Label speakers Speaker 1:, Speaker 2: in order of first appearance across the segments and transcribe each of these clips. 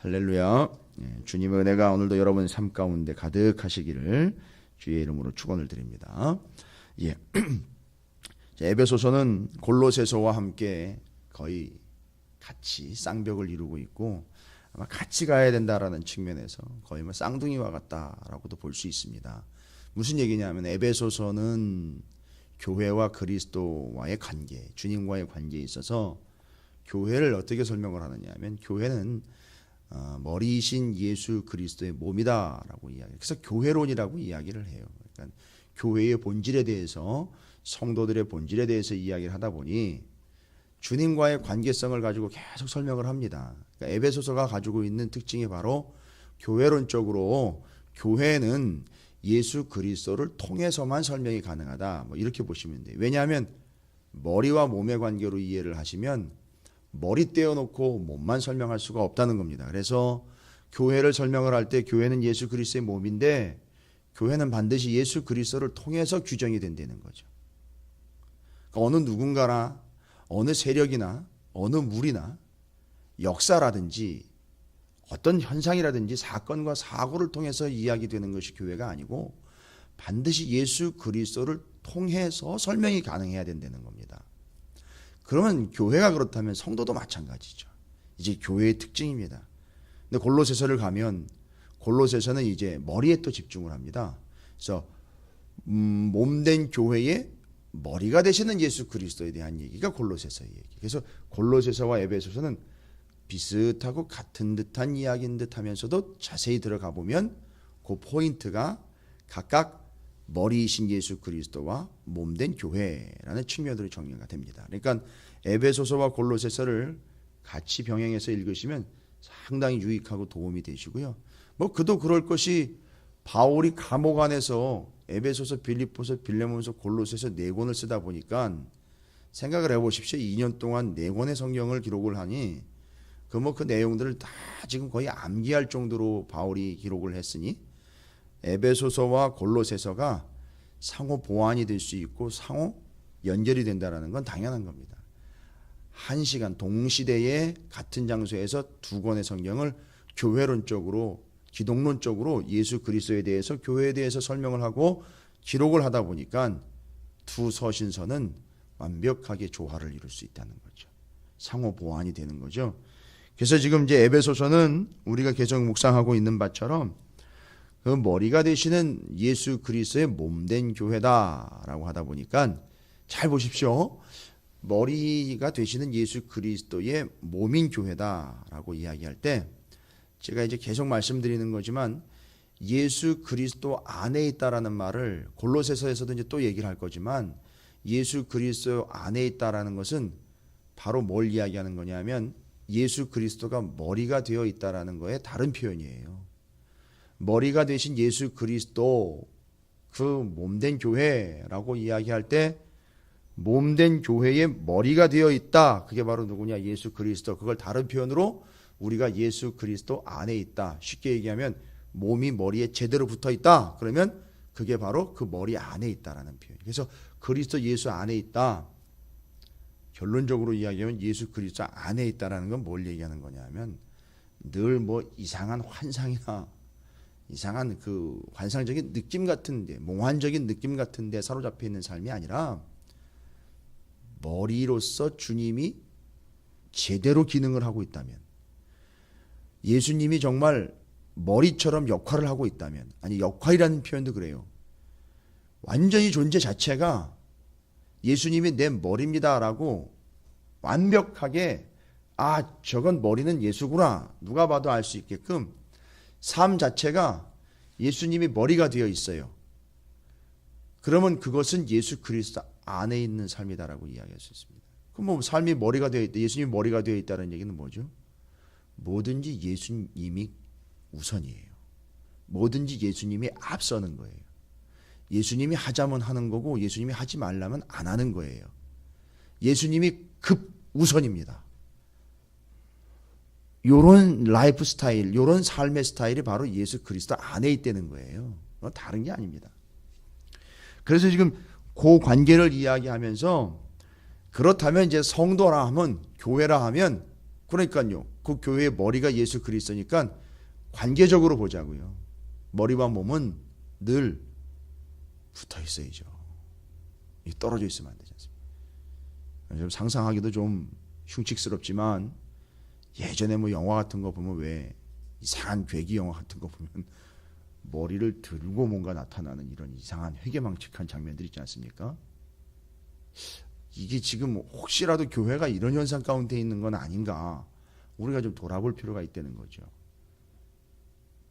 Speaker 1: 할렐루야. 주님의 은혜가 오늘도 여러분 삶 가운데 가득하시기를 주의 이름으로 축원을 드립니다. 에베소서는 골로새서와 함께 거의 같이 쌍벽을 이루고 있고 아마 같이 가야 된다라는 측면에서 거의 쌍둥이와 같다라고도 볼 수 있습니다. 무슨 얘기냐면 에베소서는 교회와 그리스도와의 관계, 주님과의 관계에 있어서 교회를 어떻게 설명을 하느냐 하면 교회는 머리이신 예수 그리스도의 몸이다라고 이야기해요. 그래서 교회론이라고 이야기를 해요. 그러니까 교회의 본질에 대해서, 성도들의 본질에 대해서 이야기를 하다 보니 주님과의 관계성을 가지고 계속 설명을 합니다. 그러니까 에베소서가 가지고 있는 특징이 바로 교회론적으로 교회는 예수 그리스도를 통해서만 설명이 가능하다, 이렇게 보시면 돼요. 왜냐하면 머리와 몸의 관계로 이해를 하시면 머리 떼어놓고 몸만 설명할 수가 없다는 겁니다. 그래서 교회를 설명을 할 때 교회는 예수 그리스도의 몸인데 교회는 반드시 예수 그리스도를 통해서 규정이 된다는 거죠. 그러니까 어느 누군가나 어느 세력이나 어느 물이나 역사라든지 어떤 현상이라든지 사건과 사고를 통해서 이야기되는 것이 교회가 아니고 반드시 예수 그리스도를 통해서 설명이 가능해야 된다는 겁니다. 그러면 교회가 그렇다면 성도도 마찬가지죠. 이제 교회의 특징입니다. 근데 골로새서를 가면 골로새서는 이제 머리에 또 집중을 합니다. 그래서 몸된 교회의 머리가 되시는 예수 그리스도에 대한 얘기가 골로새서의 얘기. 그래서 골로새서와 에베소서는 비슷하고 같은 듯한 이야기인 듯 하면서도 자세히 들어가 보면 그 포인트가 각각 머리이신 예수 그리스도와 몸된 교회라는 측면으로 정리가 됩니다. 그러니까 에베소서와 골로새서를 같이 병행해서 읽으시면 상당히 유익하고 도움이 되시고요. 그도 그럴 것이 바울이 감옥 안에서 에베소서, 빌립보서, 빌레몬서, 골로새서 4권을 쓰다 보니까 생각을 해보십시오. 2년 동안 4권의 성경을 기록을 하니 그 내용들을 다 지금 거의 암기할 정도로 바울이 기록을 했으니 에베소서와 골로새서가 상호 보완이 될 수 있고 상호 연결이 된다는 건 당연한 겁니다. 한 시간 동시대에 같은 장소에서 2권의 성경을 교회론적으로, 기독론적으로 예수 그리스도에 대해서, 교회에 대해서 설명을 하고 기록을 하다 보니까 두 서신서는 완벽하게 조화를 이룰 수 있다는 거죠. 상호 보완이 되는 거죠. 그래서 지금 이제 에베소서는 우리가 계속 묵상하고 있는 바처럼 그 머리가 되시는 예수 그리스도의 몸된 교회다라고 하다 보니까 잘 보십시오. 머리가 되시는 예수 그리스도의 몸인 교회다라고 이야기할 때 제가 이제 계속 말씀드리는 거지만 예수 그리스도 안에 있다라는 말을 골로새서에서도 이제 또 얘기를 할 거지만 예수 그리스도 안에 있다라는 것은 바로 뭘 이야기하는 거냐면 예수 그리스도가 머리가 되어 있다라는 거의 다른 표현이에요. 머리가 되신 예수 그리스도, 그 몸된 교회라고 이야기할 때 몸된 교회의 머리가 되어 있다. 그게 바로 누구냐? 예수 그리스도. 그걸 다른 표현으로 우리가 예수 그리스도 안에 있다. 쉽게 얘기하면 몸이 머리에 제대로 붙어 있다. 그러면 그게 바로 그 머리 안에 있다라는 표현. 그래서 그리스도 예수 안에 있다. 결론적으로 이야기하면 예수 그리스도 안에 있다라는 건 뭘 얘기하는 거냐면 늘 이상한 환상이나 이상한 그 환상적인 느낌 같은데, 몽환적인 느낌 같은데 사로잡혀 있는 삶이 아니라 머리로서 주님이 제대로 기능을 하고 있다면, 예수님이 정말 머리처럼 역할을 하고 있다면, 아니 역할이라는 표현도 그래요. 완전히 존재 자체가 예수님이 내 머리입니다라고 완벽하게 저건 머리는 예수구나 누가 봐도 알 수 있게끔 삶 자체가 예수님이 머리가 되어 있어요. 그러면 그것은 예수 그리스도 안에 있는 삶이다라고 이야기할 수 있습니다. 그럼 삶이 머리가 되어 있다, 예수님이 머리가 되어 있다는 얘기는 뭐죠? 뭐든지 예수님이 우선이에요. 뭐든지 예수님이 앞서는 거예요. 예수님이 하자면 하는 거고 예수님이 하지 말라면 안 하는 거예요. 예수님이 급 우선입니다. 요런 라이프 스타일, 요런 삶의 스타일이 바로 예수 그리스도 안에 있다는 거예요. 다른 게 아닙니다. 그래서 지금 그 관계를 이야기하면서 그렇다면 이제 성도라 하면, 교회라 하면 그러니까요. 그 교회의 머리가 예수 그리스도니까 관계적으로 보자고요. 머리와 몸은 늘 붙어 있어야죠. 떨어져 있으면 안 되지 않습니까? 좀 상상하기도 좀 흉측스럽지만 예전에 뭐 영화 같은 거 보면 왜 이상한 괴기 영화 같은 거 보면 머리를 들고 뭔가 나타나는 이런 이상한 회개망측한 장면들 있지 않습니까? 이게 지금 혹시라도 교회가 이런 현상 가운데 있는 건 아닌가 우리가 좀 돌아볼 필요가 있다는 거죠.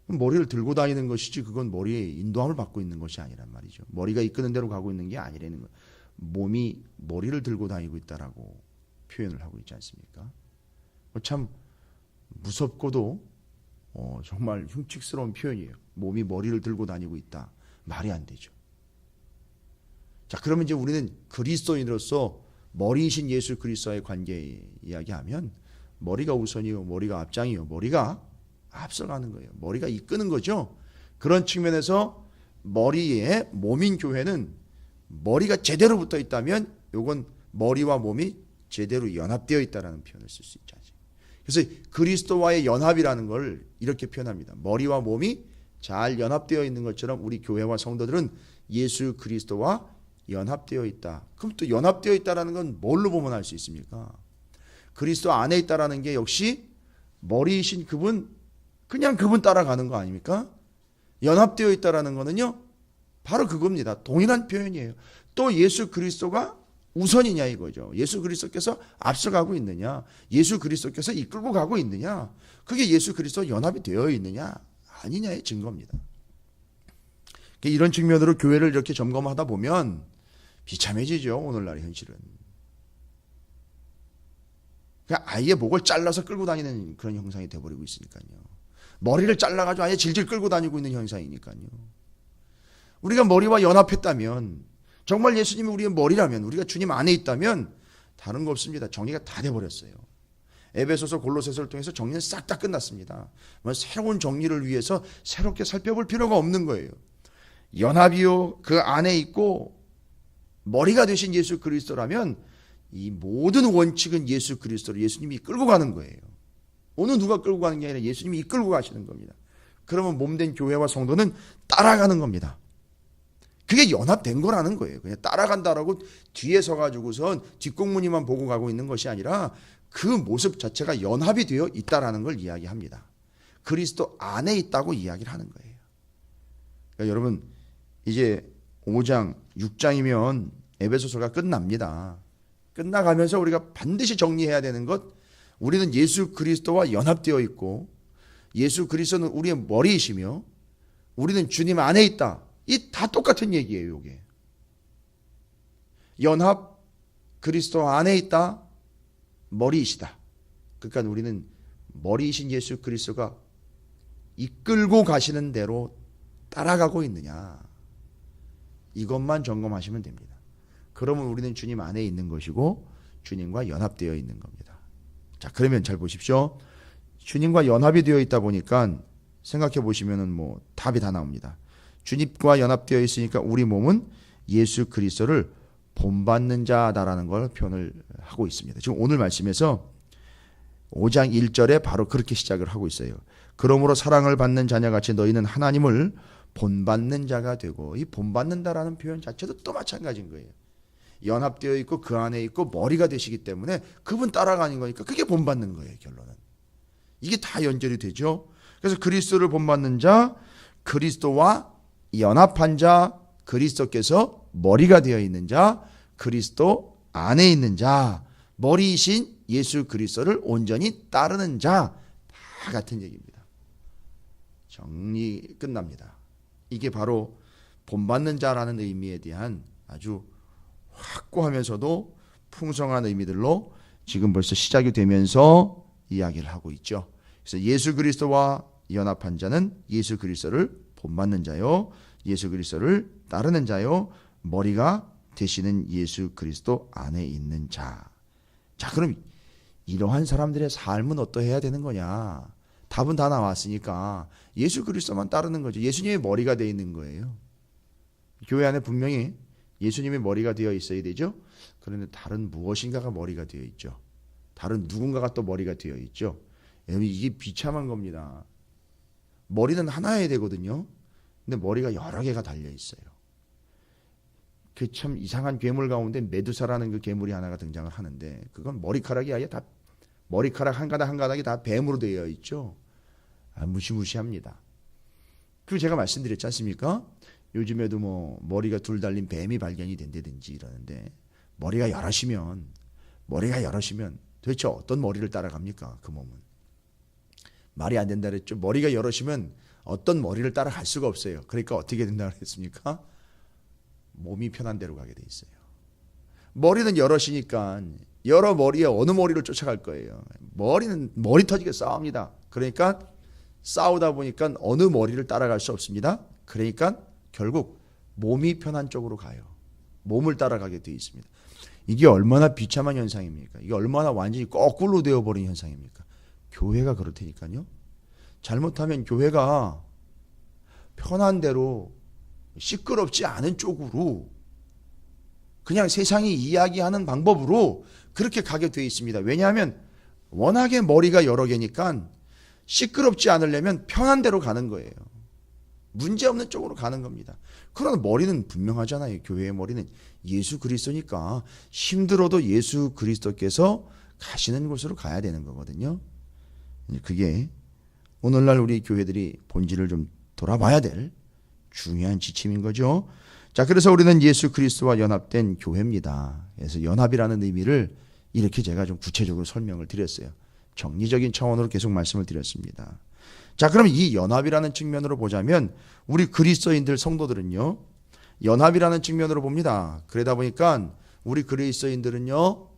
Speaker 1: 머리를 들고 다니는 것이지 그건 머리에 인도함을 받고 있는 것이 아니란 말이죠. 머리가 이끄는 대로 가고 있는 게 아니라는 거예요. 몸이 머리를 들고 다니고 있다라고 표현을 하고 있지 않습니까? 참 무섭고도 정말 흉측스러운 표현이에요. 몸이 머리를 들고 다니고 있다. 말이 안 되죠. 자, 그러면 이제 우리는 그리스도인으로서 머리이신 예수 그리스도와의 관계 이야기하면 머리가 우선이요, 머리가 앞장이요, 머리가 앞서가는 거예요. 머리가 이끄는 거죠. 그런 측면에서 머리에 몸인 교회는 머리가 제대로 붙어 있다면 이건 머리와 몸이 제대로 연합되어 있다는 표현을 쓸 수 있죠. 그래서 그리스도와의 연합이라는 걸 이렇게 표현합니다. 머리와 몸이 잘 연합되어 있는 것처럼 우리 교회와 성도들은 예수 그리스도와 연합되어 있다. 그럼 또 연합되어 있다는 건 뭘로 보면 알 수 있습니까? 그리스도 안에 있다는 게 역시 머리이신 그분, 그냥 그분 따라가는 거 아닙니까? 연합되어 있다는 거는요, 바로 그겁니다. 동일한 표현이에요. 또 예수 그리스도가 우선이냐 이거죠. 예수 그리스도께서 앞서가고 있느냐, 예수 그리스도께서 이끌고 가고 있느냐, 그게 예수 그리스도 연합이 되어 있느냐 아니냐의 증거입니다. 이런 측면으로 교회를 이렇게 점검하다 보면 비참해지죠. 오늘날의 현실은. 그냥 아예 목을 잘라서 끌고 다니는 그런 형상이 되어버리고 있으니까요. 머리를 잘라가지고 아예 질질 끌고 다니고 있는 형상이니까요. 우리가 머리와 연합했다면, 정말 예수님이 우리의 머리라면, 우리가 주님 안에 있다면 다른 거 없습니다. 정리가 다 돼버렸어요. 에베소서 골로새서를 통해서 정리는 싹 다 끝났습니다. 새로운 정리를 위해서 새롭게 살펴볼 필요가 없는 거예요. 연합이요, 그 안에 있고 머리가 되신 예수 그리스도라면 이 모든 원칙은 예수 그리스도로 예수님이 이끌고 가는 거예요. 어느 누가 끌고 가는 게 아니라 예수님이 이끌고 가시는 겁니다. 그러면 몸된 교회와 성도는 따라가는 겁니다. 그게 연합된 거라는 거예요. 그냥 따라간다라고 뒤에 서가지고선 뒷공무니만 보고 가고 있는 것이 아니라 그 모습 자체가 연합이 되어 있다라는 걸 이야기합니다. 그리스도 안에 있다고 이야기를 하는 거예요. 그러니까 여러분 이제 5장, 6장이면 에베소서가 끝납니다. 끝나가면서 우리가 반드시 정리해야 되는 것, 우리는 예수 그리스도와 연합되어 있고 예수 그리스도는 우리의 머리이시며 우리는 주님 안에 있다. 이 다 똑같은 얘기예요. 이게 연합, 그리스도 안에 있다, 머리이시다. 그러니까 우리는 머리이신 예수 그리스도가 이끌고 가시는 대로 따라가고 있느냐, 이것만 점검하시면 됩니다. 그러면 우리는 주님 안에 있는 것이고 주님과 연합되어 있는 겁니다. 자, 그러면 잘 보십시오. 주님과 연합이 되어 있다 보니까 생각해 보시면은 뭐 답이 다 나옵니다. 주님과 연합되어 있으니까 우리 몸은 예수 그리스도를 본받는 자다라는 걸 표현을 하고 있습니다. 지금 오늘 말씀에서 5장 1절에 바로 그렇게 시작을 하고 있어요. 그러므로 사랑을 받는 자녀같이 너희는 하나님을 본받는 자가 되고, 이 본받는다라는 표현 자체도 또 마찬가지인 거예요. 연합되어 있고 그 안에 있고 머리가 되시기 때문에 그분 따라가는 거니까 그게 본받는 거예요. 결론은 이게 다 연결이 되죠. 그래서 그리스도를 본받는 자, 그리스도와 연합한 자, 그리스도께서 머리가 되어 있는 자, 그리스도 안에 있는 자, 머리이신 예수 그리스도를 온전히 따르는 자, 다 같은 얘기입니다. 정리 끝납니다. 이게 바로 본받는 자라는 의미에 대한 아주 확고하면서도 풍성한 의미들로 지금 벌써 시작이 되면서 이야기를 하고 있죠. 그래서 예수 그리스도와 연합한 자는 예수 그리스도를 본받는 자요, 예수 그리스도를 따르는 자요, 머리가 되시는 예수 그리스도 안에 있는 자. 자, 그럼 이러한 사람들의 삶은 어떠해야 되는 거냐? 답은 다 나왔으니까 예수 그리스도만 따르는 거죠. 예수님의 머리가 되어 있는 거예요. 교회 안에 분명히 예수님의 머리가 되어 있어야 되죠. 그런데 다른 무엇인가가 머리가 되어 있죠. 다른 누군가가 또 머리가 되어 있죠. 여러분 이게 비참한 겁니다. 머리는 하나여야 되거든요. 근데 머리가 여러 개가 달려 있어요. 그 참 이상한 괴물 가운데 메두사라는 그 괴물이 하나가 등장을 하는데 그건 머리카락이 아예 다 머리카락 한 가닥 한 가닥이 다 뱀으로 되어 있죠. 무시무시합니다. 그리고 제가 말씀드렸지 않습니까? 요즘에도 뭐 머리가 둘 달린 뱀이 발견이 된다든지 이러는데 머리가 여럿이면 도대체 어떤 머리를 따라갑니까? 그 몸은. 말이 안 된다 그랬죠. 머리가 여럿이면 어떤 머리를 따라갈 수가 없어요. 그러니까 어떻게 된다 그랬습니까? 몸이 편한 대로 가게 돼 있어요. 머리는 여럿이니까 여러 머리에 어느 머리를 쫓아갈 거예요. 머리는 머리 터지게 싸웁니다. 그러니까 싸우다 보니까 어느 머리를 따라갈 수 없습니다. 그러니까 결국 몸이 편한 쪽으로 가요. 몸을 따라가게 돼 있습니다. 이게 얼마나 비참한 현상입니까? 이게 얼마나 완전히 거꾸로 되어버린 현상입니까? 교회가 그렇다니까요. 잘못하면 교회가 편한 대로 시끄럽지 않은 쪽으로 그냥 세상이 이야기하는 방법으로 그렇게 가게 돼 있습니다. 왜냐하면 워낙에 머리가 여러 개니까 시끄럽지 않으려면 편한 대로 가는 거예요. 문제없는 쪽으로 가는 겁니다. 그러나 머리는 분명하잖아요. 교회의 머리는 예수 그리스도니까 힘들어도 예수 그리스도께서 가시는 곳으로 가야 되는 거거든요. 그게 오늘날 우리 교회들이 본질을 좀 돌아봐야 될 중요한 지침인 거죠. 자, 그래서 우리는 예수 그리스도와 연합된 교회입니다. 그래서 연합이라는 의미를 이렇게 제가 좀 구체적으로 설명을 드렸어요. 정리적인 차원으로 계속 말씀을 드렸습니다. 자, 그럼 이 연합이라는 측면으로 보자면 우리 그리스도인들 성도들은요, 연합이라는 측면으로 봅니다. 그러다 보니까 우리 그리스도인들은요,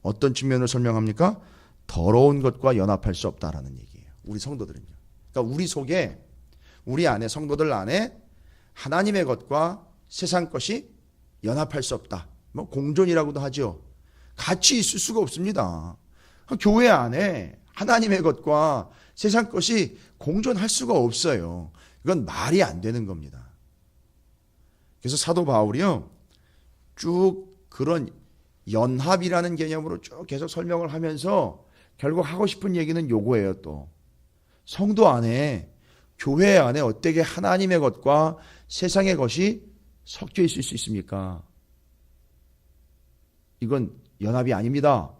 Speaker 1: 어떤 측면으로 설명합니까? 더러운 것과 연합할 수 없다라는 얘기예요. 우리 성도들은요. 그러니까 우리 속에, 우리 안에, 성도들 안에 하나님의 것과 세상 것이 연합할 수 없다. 뭐 공존이라고도 하죠. 같이 있을 수가 없습니다. 교회 안에 하나님의 것과 세상 것이 공존할 수가 없어요. 이건 말이 안 되는 겁니다. 그래서 사도 바울이요, 쭉 그런 연합이라는 개념으로 쭉 계속 설명을 하면서 결국 하고 싶은 얘기는 요거예요. 또 성도 안에, 교회 안에 어떻게 하나님의 것과 세상의 것이 섞여 있을 수 있습니까? 이건 연합이 아닙니다.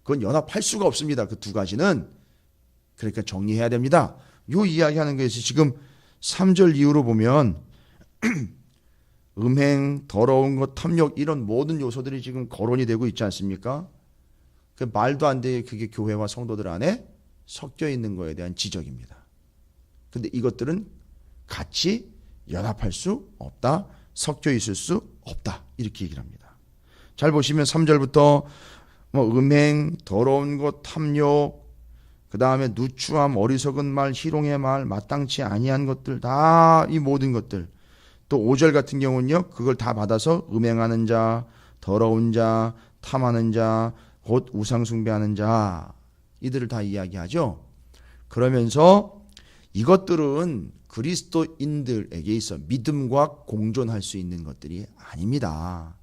Speaker 1: 그건 연합할 수가 없습니다. 그 두 가지는. 그러니까 정리해야 됩니다. 요 이야기하는 것이 지금 3절 이후로 보면 음행, 더러운 것, 탐욕 이런 모든 요소들이 지금 거론이 되고 있지 않습니까? 그 말도 안 돼. 그게 교회와 성도들 안에 섞여 있는 거에 대한 지적입니다. 근데 이것들은 같이 연합할 수 없다. 섞여 있을 수 없다. 이렇게 얘기를 합니다. 잘 보시면 3절부터 뭐 음행, 더러운 것, 탐욕, 그 다음에 누추함, 어리석은 말, 희롱의 말, 마땅치 아니한 것들, 다 이 모든 것들. 또 5절 같은 경우는요, 그걸 다 받아서 음행하는 자, 더러운 자, 탐하는 자, 곧 우상 숭배하는 자, 이들을 다 이야기하죠. 그러면서 이것들은 그리스도인들에게 있어 믿음과 공존할 수 있는 것들이 아닙니다.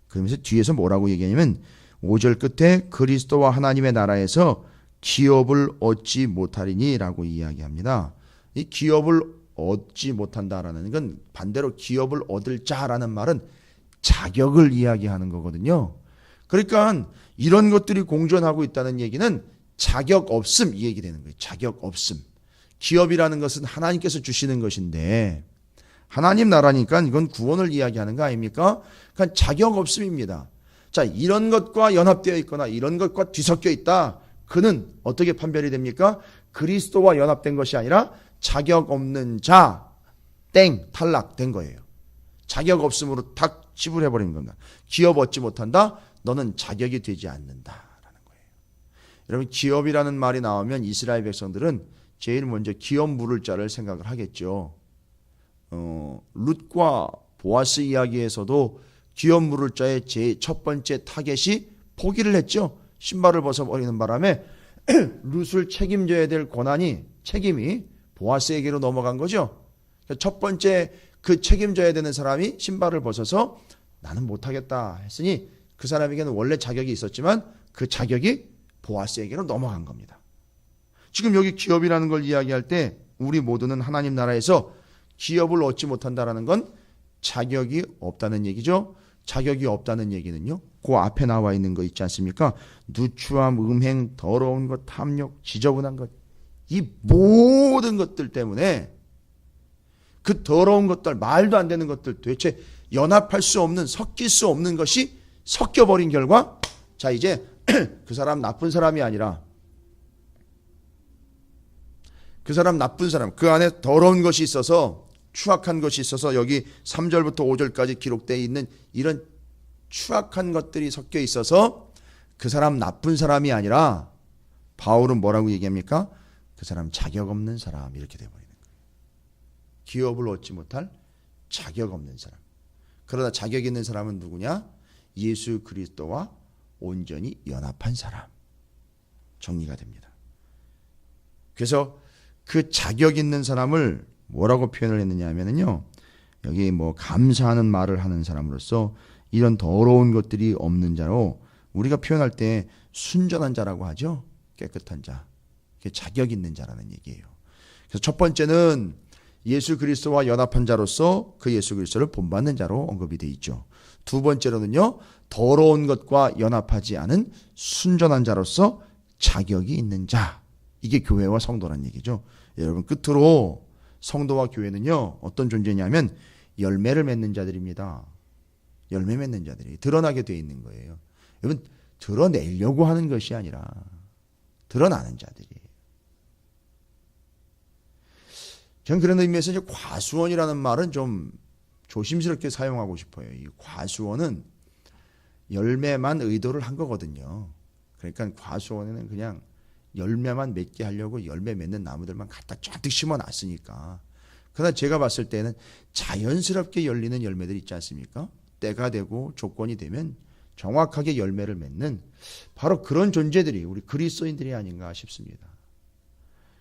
Speaker 1: 그러면서 뒤에서 뭐라고 얘기하냐면 5절 끝에 그리스도와 하나님의 나라에서 기업을 얻지 못하리니 라고 이야기합니다. 이 기업을 얻지 못한다라는 건 반대로 기업을 얻을 자라는 말은 자격을 이야기하는 거거든요. 그러니까 이런 것들이 공존하고 있다는 얘기는 자격 없음, 이 얘기 되는 거예요. 자격 없음. 기업이라는 것은 하나님께서 주시는 것인데 하나님 나라니까 이건 구원을 이야기하는 거 아닙니까? 그러니까 자격 없음입니다. 자, 이런 것과 연합되어 있거나 이런 것과 뒤섞여 있다. 그는 어떻게 판별이 됩니까? 그리스도와 연합된 것이 아니라 자격 없는 자, 땡, 탈락된 거예요. 자격 없음으로 탁 치부해버린 겁니다. 기업 얻지 못한다? 너는 자격이 되지 않는다라는 거예요. 여러분, 기업이라는 말이 나오면 이스라엘 백성들은 제일 먼저 기업 물을 자를 생각을 하겠죠. 룻과 보아스 이야기에서도 기업 물을 자의 제 첫 번째 타겟이 포기를 했죠. 신발을 벗어버리는 바람에 룻을 책임져야 될 책임이 보아스에게로 넘어간 거죠. 첫 번째 그 책임져야 되는 사람이 신발을 벗어서 나는 못하겠다 했으니 그 사람에게는 원래 자격이 있었지만 그 자격이 보아스에게로 넘어간 겁니다. 지금 여기 기업이라는 걸 이야기할 때 우리 모두는 하나님 나라에서 기업을 얻지 못한다라는 건 자격이 없다는 얘기죠. 자격이 없다는 얘기는요, 그 앞에 나와 있는 거 있지 않습니까? 누추함, 음행, 더러운 것, 탐욕, 지저분한 것, 이 모든 것들 때문에 그 더러운 것들, 말도 안 되는 것들, 도대체 연합할 수 없는, 섞일 수 없는 것이 섞여버린 결과, 자 이제 그 사람 나쁜 사람이 아니라 그 사람 나쁜 사람, 그 안에 더러운 것이 있어서, 추악한 것이 있어서 여기 3절부터 5절까지 기록되어 있는 이런 추악한 것들이 섞여 있어서 그 사람 나쁜 사람이 아니라 바울은 뭐라고 얘기합니까? 그 사람 자격 없는 사람, 이렇게 되어버리는 거예요. 기업을 얻지 못할 자격 없는 사람. 그러나 자격 있는 사람은 누구냐? 예수 그리스도와 온전히 연합한 사람. 정리가 됩니다. 그래서 그 자격 있는 사람을 뭐라고 표현을 했느냐 하면은요, 여기 뭐 감사하는 말을 하는 사람으로서 이런 더러운 것들이 없는 자로, 우리가 표현할 때 순전한 자라고 하죠. 깨끗한 자. 그게 자격 있는 자라는 얘기예요. 그래서 첫 번째는 예수 그리스도와 연합한 자로서 그 예수 그리스도를 본받는 자로 언급이 되어 있죠. 두 번째로는요, 더러운 것과 연합하지 않은 순전한 자로서 자격이 있는 자. 이게 교회와 성도란 얘기죠. 여러분, 끝으로 성도와 교회는요, 어떤 존재냐면 열매를 맺는 자들입니다. 열매 맺는 자들이 드러나게 되어 있는 거예요. 여러분, 드러내려고 하는 것이 아니라 드러나는 자들이에요. 저는 그런 의미에서 이제 과수원이라는 말은 좀 조심스럽게 사용하고 싶어요. 이 과수원은 열매만 의도를 한 거거든요. 그러니까 과수원에는 그냥 열매만 맺게 하려고 열매 맺는 나무들만 갖다 쫙 심어놨으니까. 그러나 제가 봤을 때는 자연스럽게 열리는 열매들 있지 않습니까? 때가 되고 조건이 되면 정확하게 열매를 맺는 바로 그런 존재들이 우리 그리스도인들이 아닌가 싶습니다.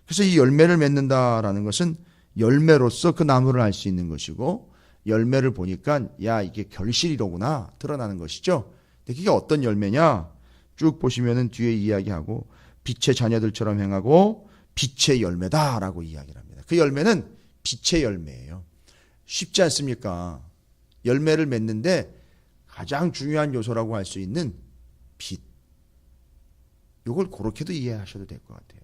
Speaker 1: 그래서 이 열매를 맺는다라는 것은 열매로서 그 나무를 알 수 있는 것이고, 열매를 보니까 야, 이게 결실이로구나 드러나는 것이죠. 근데 그게 어떤 열매냐? 쭉 보시면은 뒤에 이야기하고 빛의 자녀들처럼 행하고 빛의 열매다라고 이야기를 합니다. 그 열매는 빛의 열매예요. 쉽지 않습니까? 열매를 맺는데 가장 중요한 요소라고 할 수 있는 빛. 이걸 그렇게도 이해하셔도 될 것 같아요.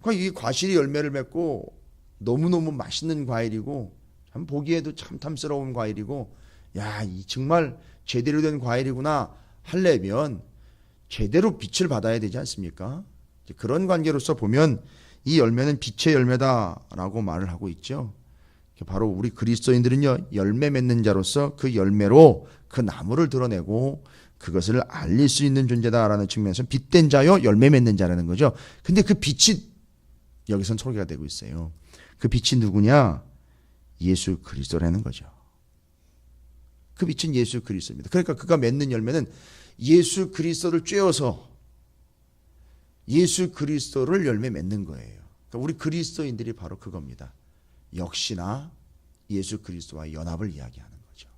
Speaker 1: 그러니까 이 과실이 열매를 맺고 너무너무 맛있는 과일이고 참 보기에도 참 탐스러운 과일이고, 야, 이 정말 제대로 된 과일이구나 하려면 제대로 빛을 받아야 되지 않습니까? 그런 관계로서 보면 이 열매는 빛의 열매다라고 말을 하고 있죠. 바로 우리 그리스도인들은요, 열매 맺는 자로서 그 열매로 그 나무를 드러내고 그것을 알릴 수 있는 존재다라는 측면에서 빛된 자요, 열매 맺는 자라는 거죠. 근데 그 빛이 여기선 소개가 되고 있어요. 그 빛이 누구냐? 예수 그리스도라는 거죠. 그 빛은 예수 그리스도입니다. 그러니까 그가 맺는 열매는 예수 그리스도를 쬐어서 예수 그리스도를 열매 맺는 거예요. 그러니까 우리 그리스도인들이 바로 그겁니다. 역시나 예수 그리스도와 연합을 이야기하는 거죠.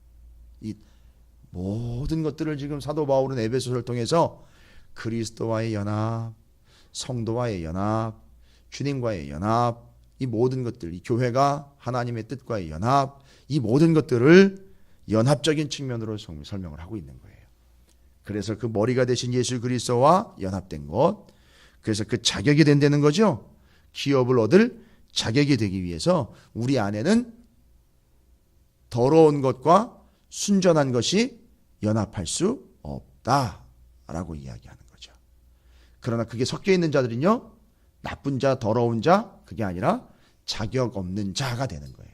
Speaker 1: 이 모든 것들을 지금 사도 바울은 에베소서를 통해서 그리스도와의 연합, 성도와의 연합, 주님과의 연합, 이 모든 것들, 이 교회가 하나님의 뜻과의 연합, 이 모든 것들을 연합적인 측면으로 설명을 하고 있는 거예요. 그래서 그 머리가 되신 예수 그리스도와 연합된 것, 그래서 그 자격이 된다는 거죠. 기업을 얻을 자격이 되기 위해서 우리 안에는 더러운 것과 순전한 것이 연합할 수 없다라고 이야기하는 거죠. 그러나 그게 섞여 있는 자들은요, 나쁜 자, 더러운 자, 그게 아니라 자격 없는 자가 되는 거예요.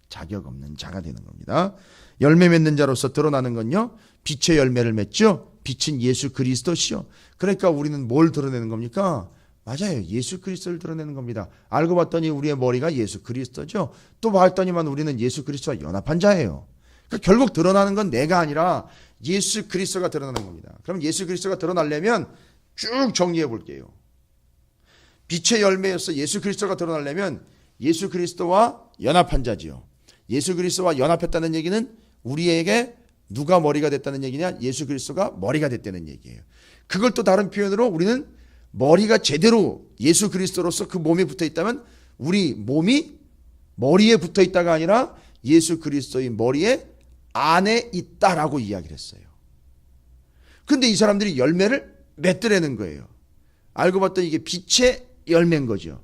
Speaker 1: 자격 없는 자가 되는 겁니다. 열매 맺는 자로서 드러나는 건요, 빛의 열매를 맺죠. 빛은 예수 그리스도시요. 그러니까 우리는 뭘 드러내는 겁니까? 맞아요. 예수 그리스도를 드러내는 겁니다. 알고 봤더니 우리의 머리가 예수 그리스도죠. 또 봤더니만 우리는 예수 그리스도와 연합한 자예요. 그러니까 결국 드러나는 건 내가 아니라 예수 그리스도가 드러나는 겁니다. 그럼 예수 그리스도가 드러나려면 쭉 정리해 볼게요. 빛의 열매였어. 예수 그리스도가 드러나려면 예수 그리스도와 연합한 자지요. 예수 그리스도와 연합했다는 얘기는 우리에게 누가 머리가 됐다는 얘기냐? 예수 그리스도가 머리가 됐다는 얘기예요. 그걸 또 다른 표현으로 우리는 머리가 제대로 예수 그리스도로서 그 몸에 붙어 있다면 우리 몸이 머리에 붙어 있다가 아니라 예수 그리스도의 머리에 안에 있다라고 이야기를 했어요. 근데 이 사람들이 열매를 맺더라는 거예요. 알고 봤더니 이게 빛의 열매인 거죠.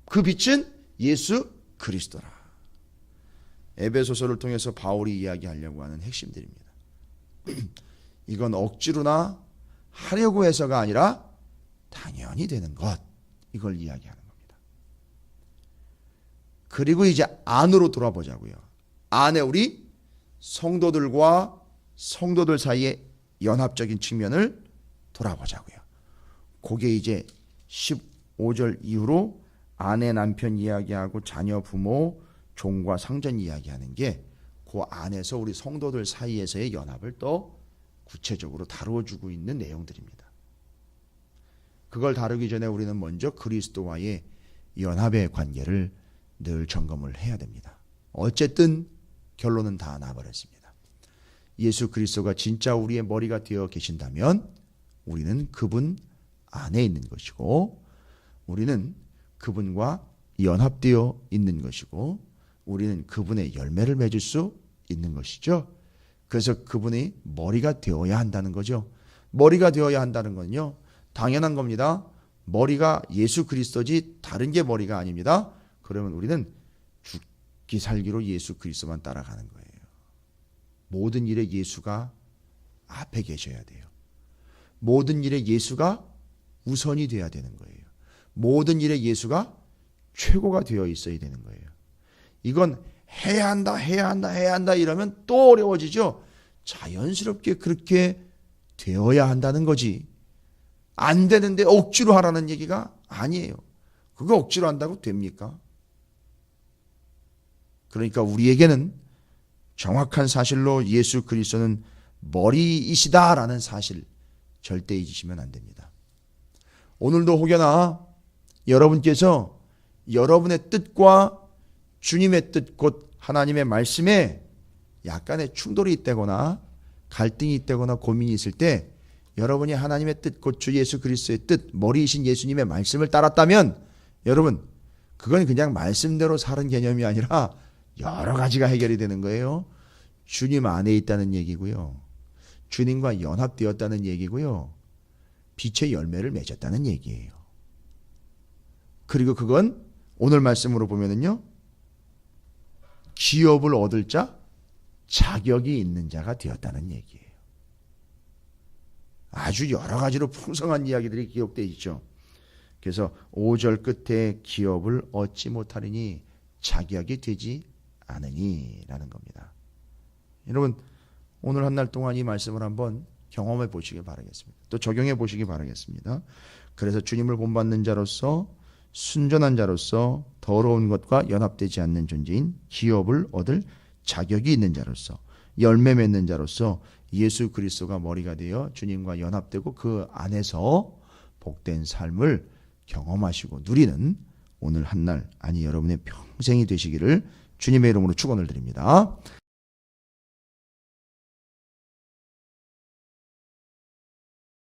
Speaker 1: 그 빛은 예수 그리스도라. 에베소서를 통해서 바울이 이야기하려고 하는 핵심들입니다. 이건 억지로나 하려고 해서가 아니라 당연히 되는 것, 이걸 이야기하는 겁니다. 그리고 이제 안으로 돌아보자고요. 안에 우리 성도들과 성도들 사이의 연합적인 측면을 돌아보자고요. 그게 이제 15절 이후로 아내 남편 이야기하고 자녀 부모 종과 상전 이야기하는 게 그 안에서 우리 성도들 사이에서의 연합을 또 구체적으로 다루어주고 있는 내용들입니다. 그걸 다루기 전에 우리는 먼저 그리스도와의 연합의 관계를 늘 점검을 해야 됩니다. 어쨌든 결론은 다 나버렸습니다. 예수 그리스도가 진짜 우리의 머리가 되어 계신다면 우리는 그분 안에 있는 것이고 우리는 그분과 연합되어 있는 것이고 우리는 그분의 열매를 맺을 수 있는 것이죠. 그래서 그분이 머리가 되어야 한다는 거죠. 머리가 되어야 한다는 건요, 당연한 겁니다. 머리가 예수 그리스도지 다른 게 머리가 아닙니다. 그러면 우리는 죽기 살기로 예수 그리스도만 따라가는 거예요. 모든 일에 예수가 앞에 계셔야 돼요. 모든 일에 예수가 우선이 돼야 되는 거예요. 모든 일에 예수가 최고가 되어 있어야 되는 거예요. 이건 해야 한다 이러면 또 어려워지죠. 자연스럽게 그렇게 되어야 한다는 거지. 안 되는데 억지로 하라는 얘기가 아니에요. 그거 억지로 한다고 됩니까? 그러니까 우리에게는 정확한 사실로 예수 그리스도는 머리이시다라는 사실 절대 잊으시면 안 됩니다. 오늘도 혹여나 여러분께서 여러분의 뜻과 주님의 뜻 곧 하나님의 말씀에 약간의 충돌이 있다거나 갈등이 있다거나 고민이 있을 때 여러분이 하나님의 뜻 곧 주 예수 그리스도의 뜻 머리이신 예수님의 말씀을 따랐다면 여러분 그건 그냥 말씀대로 사는 개념이 아니라 여러 가지가 해결이 되는 거예요. 주님 안에 있다는 얘기고요. 주님과 연합되었다는 얘기고요. 빛의 열매를 맺었다는 얘기예요. 그리고 그건 오늘 말씀으로 보면은요. 기업을 얻을 자, 자격이 있는 자가 되었다는 얘기예요. 아주 여러 가지로 풍성한 이야기들이 기록되어 있죠. 그래서 5절 끝에 기업을 얻지 못하리니 자격이 되지 않으니 라는 겁니다. 여러분 오늘 한 날 동안 이 말씀을 한번 경험해 보시기 바라겠습니다. 또 적용해 보시기 바라겠습니다. 그래서 주님을 본받는 자로서 순전한 자로서 더러운 것과 연합되지 않는 존재인 기업을 얻을 자격이 있는 자로서 열매 맺는 자로서 예수 그리스도가 머리가 되어 주님과 연합되고 그 안에서 복된 삶을 경험하시고 누리는 오늘 한 날 아니 여러분의 평생이 되시기를 주님의 이름으로 축원을 드립니다.